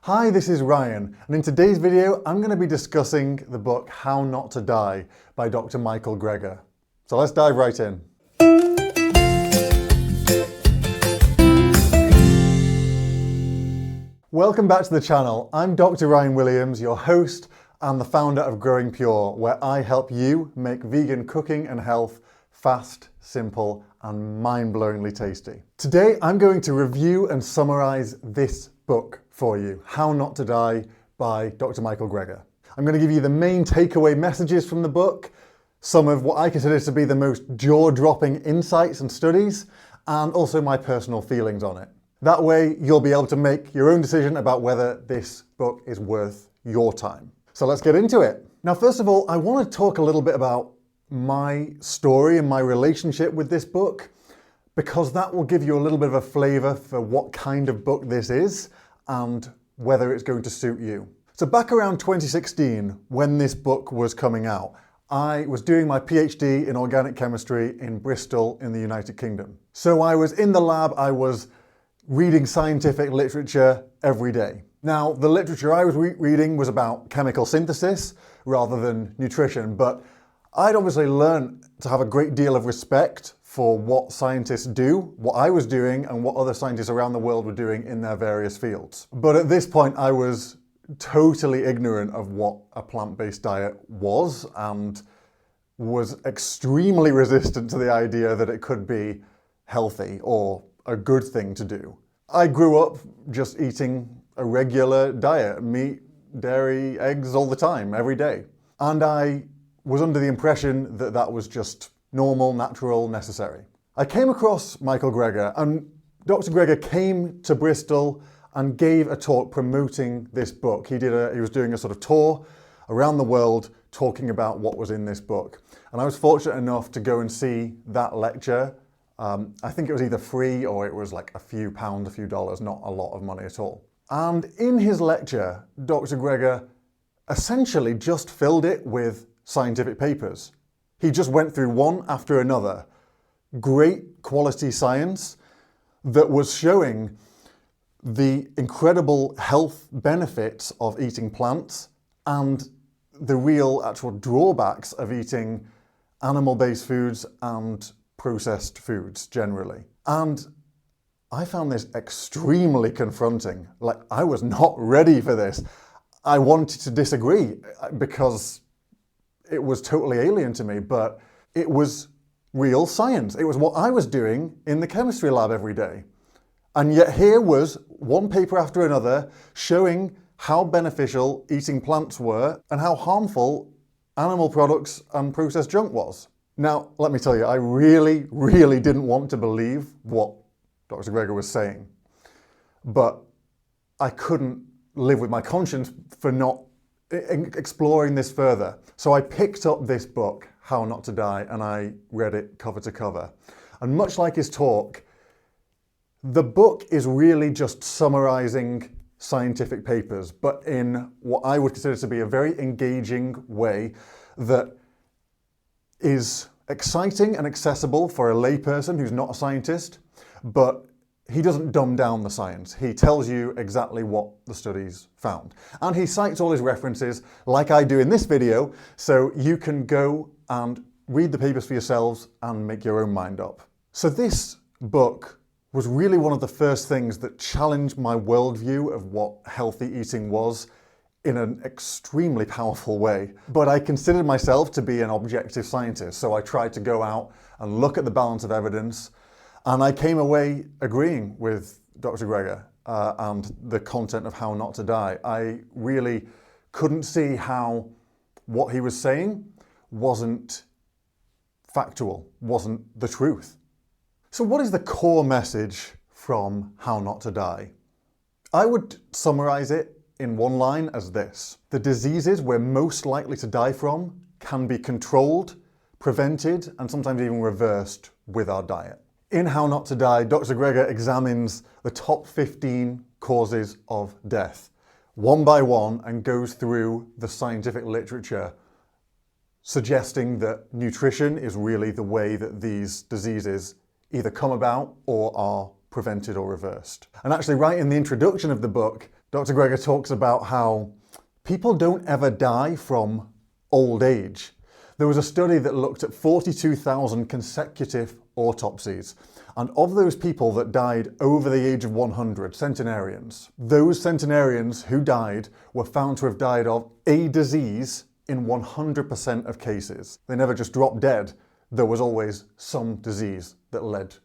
Hi, this is Ryan, and in today's video, I'm going to be discussing the book How Not to Die by Dr. Michael Greger. So let's dive right in. Welcome back to the channel. I'm Dr. Ryan Williams, your host and the founder of Growing Pure, where I help you make vegan cooking and health fast, simple, and mind-blowingly tasty. Today, I'm going to review and summarize this book for you, How Not to Die by Dr. Michael Greger. I'm going to give you the main takeaway messages from the book, some of what I consider to be the most jaw-dropping insights and studies, and also my personal feelings on it. That way, you'll be able to make your own decision about whether this book is worth your time. So let's get into it. Now, first of all, I want to talk a little bit about my story and my relationship with this book, because that will give you a little bit of a flavor for what kind of book this is and whether it's going to suit you. So back around 2016, when this book was coming out, I was doing my PhD in organic chemistry in Bristol in the United Kingdom. So I was in the lab, I was reading scientific literature every day. Now, the literature I was reading was about chemical synthesis rather than nutrition, but I'd obviously learned to have a great deal of respect for what scientists do, what I was doing, and what other scientists around the world were doing in their various fields. But at this point, I was totally ignorant of what a plant-based diet was and was extremely resistant to the idea that it could be healthy or a good thing to do. I grew up just eating a regular diet, meat, dairy, eggs all the time, every day. And I was under the impression that that was just normal, natural, necessary. I came across Michael Greger, and Dr. Greger came to Bristol and gave a talk promoting this book. He was doing a sort of tour around the world talking about what was in this book. And I was fortunate enough to go and see that lecture. I think it was either free or it was like a few pounds, a few dollars, not a lot of money at all. And in his lecture, Dr. Greger essentially just filled it with scientific papers. He just went through one after another, great quality science that was showing the incredible health benefits of eating plants and the real actual drawbacks of eating animal-based foods and processed foods generally. And I found this extremely confronting. Like, I was not ready for this. I wanted to disagree because it was totally alien to me, but it was real science. It was what I was doing in the chemistry lab every day. And yet here was one paper after another showing how beneficial eating plants were and how harmful animal products and processed junk was. Now, let me tell you, I really, really didn't want to believe what Dr. Greger was saying, but I couldn't live with my conscience for not exploring this further. So I picked up this book, How Not to Die, and I read it cover to cover. And much like his talk, the book is really just summarizing scientific papers, but in what I would consider to be a very engaging way that is exciting and accessible for a layperson who's not a scientist, but he doesn't dumb down the science. He tells you exactly what the studies found. And he cites all his references, like I do in this video, so you can go and read the papers for yourselves and make your own mind up. So this book was really one of the first things that challenged my worldview of what healthy eating was in an extremely powerful way. But I considered myself to be an objective scientist, so I tried to go out and look at the balance of evidence. And I came away agreeing with Dr. Greger and the content of How Not to Die. I really couldn't see how what he was saying wasn't factual, wasn't the truth. So what is the core message from How Not to Die? I would summarize it in one line as this: the diseases we're most likely to die from can be controlled, prevented, and sometimes even reversed with our diet. In How Not to Die, Dr. Greger examines the top 15 causes of death, one by one, and goes through the scientific literature, suggesting that nutrition is really the way that these diseases either come about or are prevented or reversed. And actually, right in the introduction of the book, Dr. Greger talks about how people don't ever die from old age. There was a study that looked at 42,000 consecutive autopsies, and of those people that died over the age of 100, centenarians, those centenarians who died were found to have died of a disease in 100% of cases. They never just dropped dead. There was always some disease that led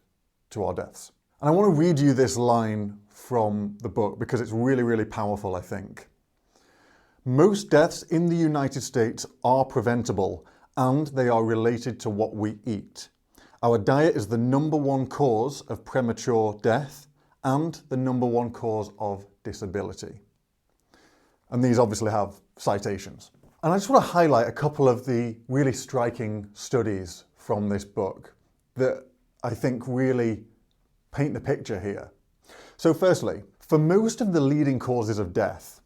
to our deaths. And I want to read you this line from the book because it's really, really powerful, I think. Most deaths in the United States are preventable, and they are related to what we eat. Our diet is the #1 cause of premature death and the #1 cause of disability. And these obviously have citations. And I just want to highlight a couple of the really striking studies from this book that I think really paint the picture here. So firstly, for most of the leading causes of death,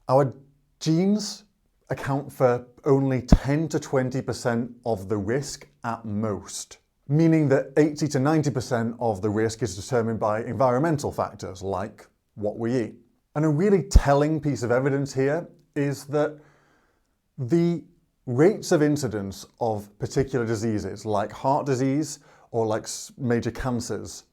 our genes account for only 10 to 20% of the risk at most, meaning that 80 to 90% of the risk is determined by environmental factors like what we eat. And a really telling piece of evidence here is that the rates of incidence of particular diseases like heart disease or like major cancers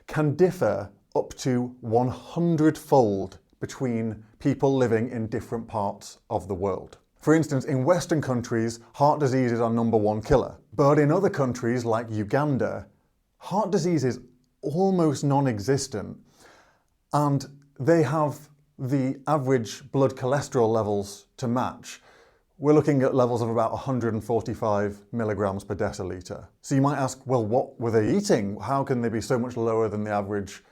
can differ up to 100-fold between people living in different parts of the world. For instance, in Western countries, heart disease is our #1 killer. But in other countries like Uganda, heart disease is almost non-existent, and they have the average blood cholesterol levels to match. We're looking at levels of about 145 milligrams per deciliter. So you might ask, well, what were they eating? How can they be so much lower than the average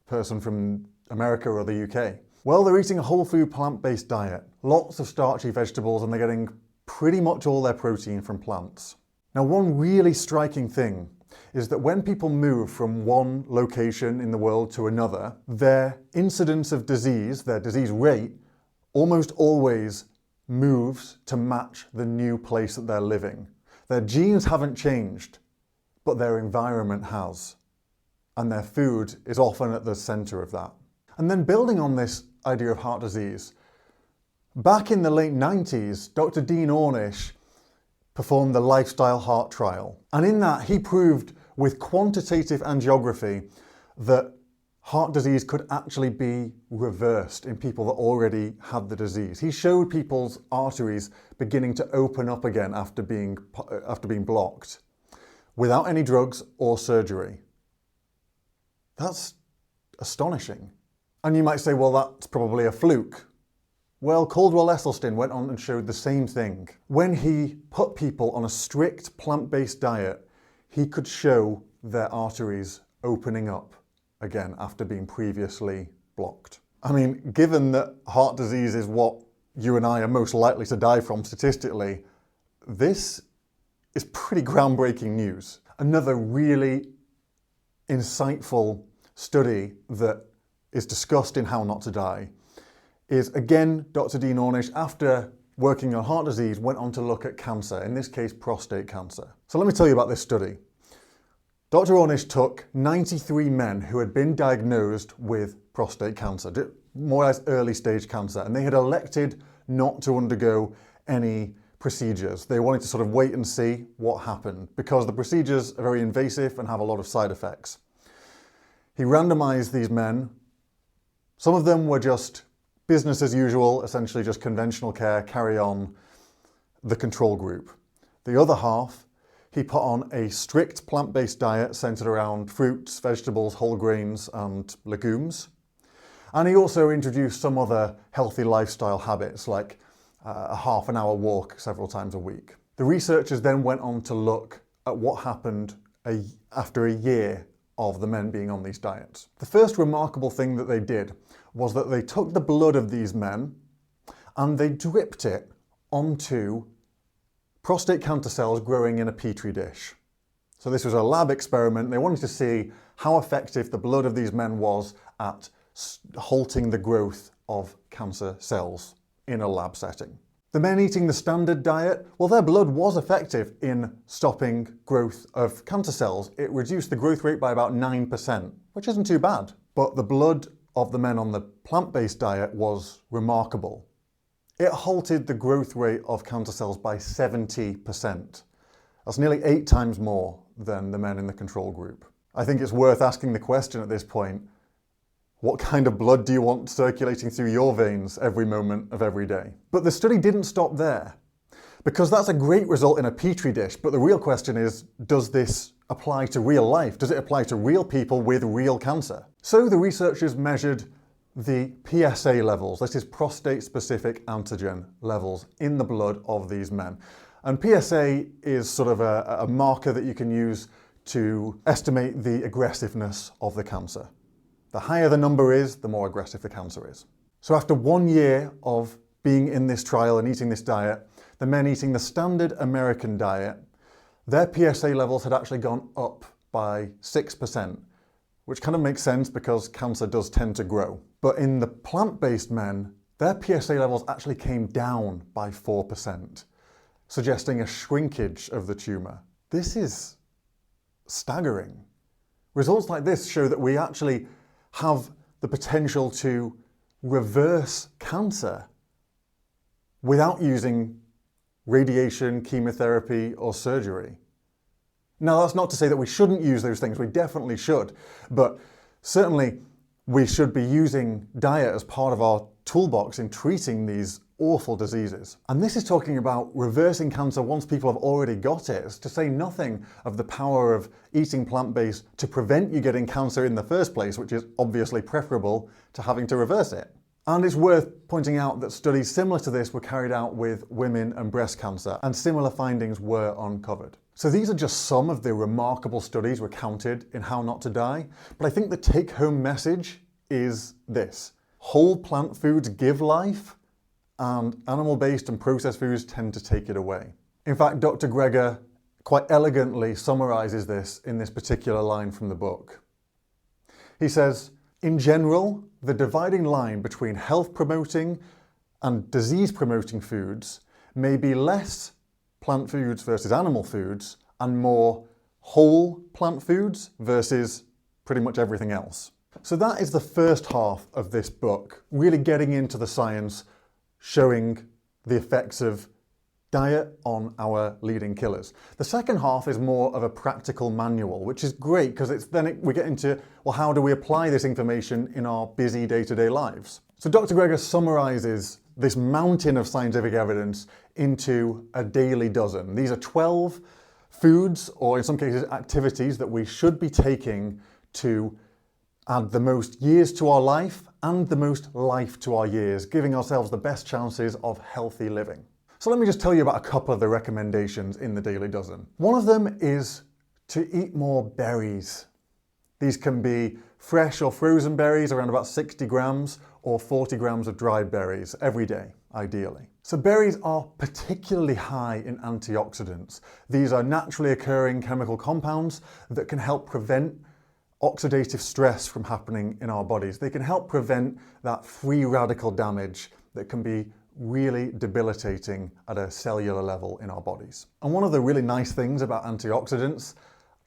person from America or the UK? Well, they're eating a whole food plant-based diet, lots of starchy vegetables, and they're getting pretty much all their protein from plants. Now, one really striking thing is that when people move from one location in the world to another, their incidence of disease, their disease rate, almost always moves to match the new place that they're living. Their genes haven't changed, but their environment has. And their food is often at the center of that. And then building on this idea of heart disease, back in the late 90s, Dr. Dean Ornish performed the Lifestyle Heart Trial. And in that, he proved with quantitative angiography that heart disease could actually be reversed in people that already had the disease. He showed people's arteries beginning to open up again after being blocked without any drugs or surgery. That's astonishing. And you might say, well, that's probably a fluke. Well, Caldwell Esselstyn went on and showed the same thing. When he put people on a strict plant-based diet, he could show their arteries opening up again after being previously blocked. I mean, given that heart disease is what you and I are most likely to die from statistically, this is pretty groundbreaking news. Another really insightful study that is discussed in How Not to Die is, again, Dr. Dean Ornish, after working on heart disease, went on to look at cancer, in this case, prostate cancer. So let me tell you about this study. Dr. Ornish took 93 men who had been diagnosed with prostate cancer, more or less early stage cancer, and they had elected not to undergo any procedures. They wanted to sort of wait and see what happened because the procedures are very invasive and have a lot of side effects. He randomized these men. Some of them were just business as usual, essentially just conventional care, carry on, the control group. The other half, he put on a strict plant-based diet centered around fruits, vegetables, whole grains, and legumes. And he also introduced some other healthy lifestyle habits, like a half-an-hour walk several times a week. The researchers then went on to look at what happened after a year of the men being on these diets. The first remarkable thing that they did was that they took the blood of these men and they dripped it onto prostate cancer cells growing in a petri dish. So this was a lab experiment. They wanted to see how effective the blood of these men was at halting the growth of cancer cells in a lab setting. The men eating the standard diet, well, their blood was effective in stopping growth of cancer cells. It reduced the growth rate by about 9%, which isn't too bad. But the blood of the men on the plant-based diet was remarkable. It halted the growth rate of cancer cells by 70%. That's nearly 8 times more than the men in the control group. I think it's worth asking the question at this point, what kind of blood do you want circulating through your veins every moment of every day? But the study didn't stop there, because that's a great result in a petri dish, but the real question is, does this apply to real life? Does it apply to real people with real cancer? So the researchers measured the PSA levels, this is prostate-specific antigen levels, in the blood of these men. And PSA is sort of a marker that you can use to estimate the aggressiveness of the cancer. The higher the number is, the more aggressive the cancer is. So after 1 year of being in this trial and eating this diet, the men eating the standard American diet, their PSA levels had actually gone up by 6%, which kind of makes sense because cancer does tend to grow. But in the plant-based men, their PSA levels actually came down by 4%, suggesting a shrinkage of the tumour. This is staggering. Results like this show that we actually have the potential to reverse cancer without using radiation, chemotherapy, or surgery. Now, that's not to say that we shouldn't use those things. We definitely should. But certainly, we should be using diet as part of our toolbox in treating these awful diseases. And this is talking about reversing cancer once people have already got it, to say nothing of the power of eating plant-based to prevent you getting cancer in the first place, which is obviously preferable to having to reverse it. And it's worth pointing out that studies similar to this were carried out with women and breast cancer, and similar findings were uncovered. So these are just some of the remarkable studies recounted in How Not to Die, but I think the take-home message is this: whole plant foods give life, and animal-based and processed foods tend to take it away. In fact, Dr. Greger quite elegantly summarizes this in this particular line from the book. He says, "In general, the dividing line between health-promoting and disease-promoting foods may be less plant foods versus animal foods and more whole plant foods versus pretty much everything else." So that is the first half of this book, really getting into the science, showing the effects of diet on our leading killers. The second half is more of a practical manual, which is great because we get into, well, how do we apply this information in our busy day-to-day lives? So Dr. Greger summarizes this mountain of scientific evidence into a daily dozen. These are 12 foods, or in some cases activities, that we should be taking to add the most years to our life and the most life to our years, giving ourselves the best chances of healthy living. So let me just tell you about a couple of the recommendations in the Daily Dozen. One of them is to eat more berries. These can be fresh or frozen berries, around about 60 grams, or 40 grams of dried berries every day, ideally. So berries are particularly high in antioxidants. These are naturally occurring chemical compounds that can help prevent oxidative stress from happening in our bodies. They can help prevent that free radical damage that can be really debilitating at a cellular level in our bodies. And one of the really nice things about antioxidants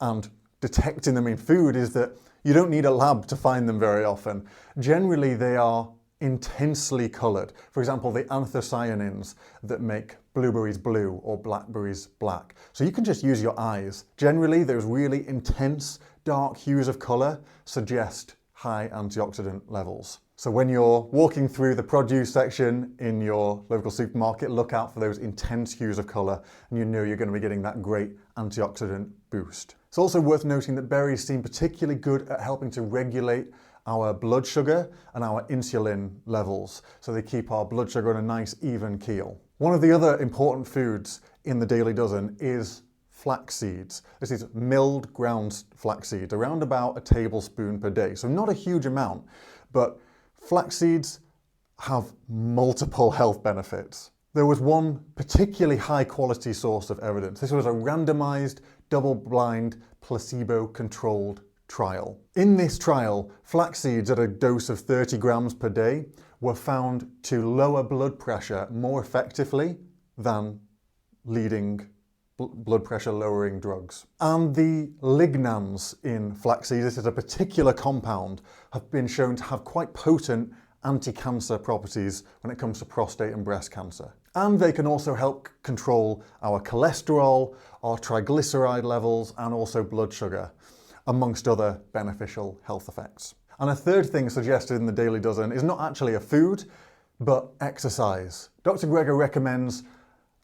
and detecting them in food is that you don't need a lab to find them very often. Generally, they are intensely colored. For example, the anthocyanins that make blueberries blue or blackberries black. So you can just use your eyes. Generally, those really intense dark hues of color suggest high antioxidant levels. So when you're walking through the produce section in your local supermarket, look out for those intense hues of color, and you know you're going to be getting that great antioxidant boost. It's also worth noting that berries seem particularly good at helping to regulate our blood sugar and our insulin levels, so they keep our blood sugar on a nice even keel. One of the other important foods in the Daily Dozen is flax seeds. This is milled ground flax seeds, around about a tablespoon per day. So not a huge amount, but flax seeds have multiple health benefits. There was one particularly high quality source of evidence. This was a randomized, double-blind, placebo-controlled trial. In this trial, flax seeds at a dose of 30 grams per day were found to lower blood pressure more effectively than leading blood pressure lowering drugs. And the lignans in flaxseed, this is a particular compound, have been shown to have quite potent anti-cancer properties when it comes to prostate and breast cancer. And they can also help control our cholesterol, our triglyceride levels, and also blood sugar, amongst other beneficial health effects. And a third thing suggested in the Daily Dozen is not actually a food, but exercise. Dr. Greger recommends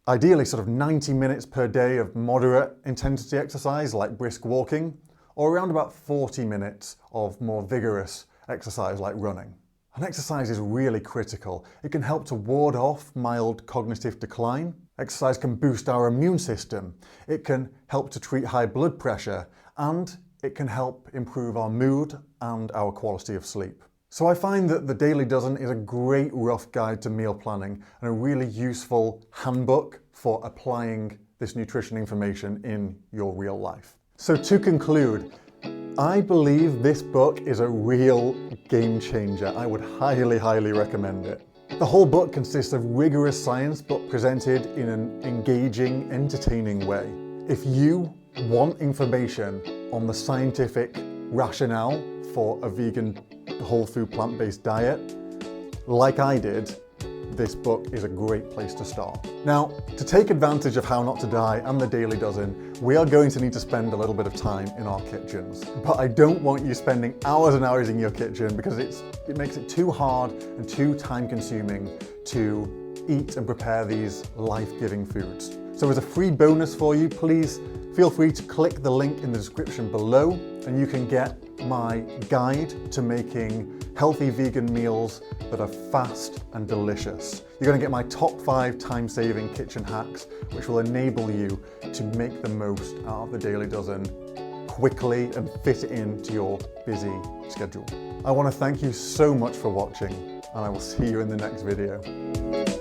ideally sort of 90 minutes per day of moderate intensity exercise like brisk walking, or around about 40 minutes of more vigorous exercise like running. And exercise is really critical. It can help to ward off mild cognitive decline. Exercise can boost our immune system. It can help to treat high blood pressure, and it can help improve our mood and our quality of sleep. So I find that the Daily Dozen is a great rough guide to meal planning and a really useful handbook for applying this nutrition information in your real life. So to conclude, I believe this book is a real game changer. I would highly, highly recommend it. The whole book consists of rigorous science but presented in an engaging, entertaining way. If you want information on the scientific rationale for a vegan, whole food, plant-based diet, like I did, this book is a great place to start. Now, to take advantage of How Not to Die and the Daily Dozen, we are going to need to spend a little bit of time in our kitchens. But I don't want you spending hours and hours in your kitchen because it makes it too hard and too time-consuming to eat and prepare these life-giving foods. So as a free bonus for you, please feel free to click the link in the description below and you can get my guide to making healthy vegan meals that are fast and delicious. You're going to get my top 5 time-saving kitchen hacks, which will enable you to make the most out of the Daily Dozen quickly and fit it into your busy schedule. I want to thank you so much for watching, and I will see you in the next video.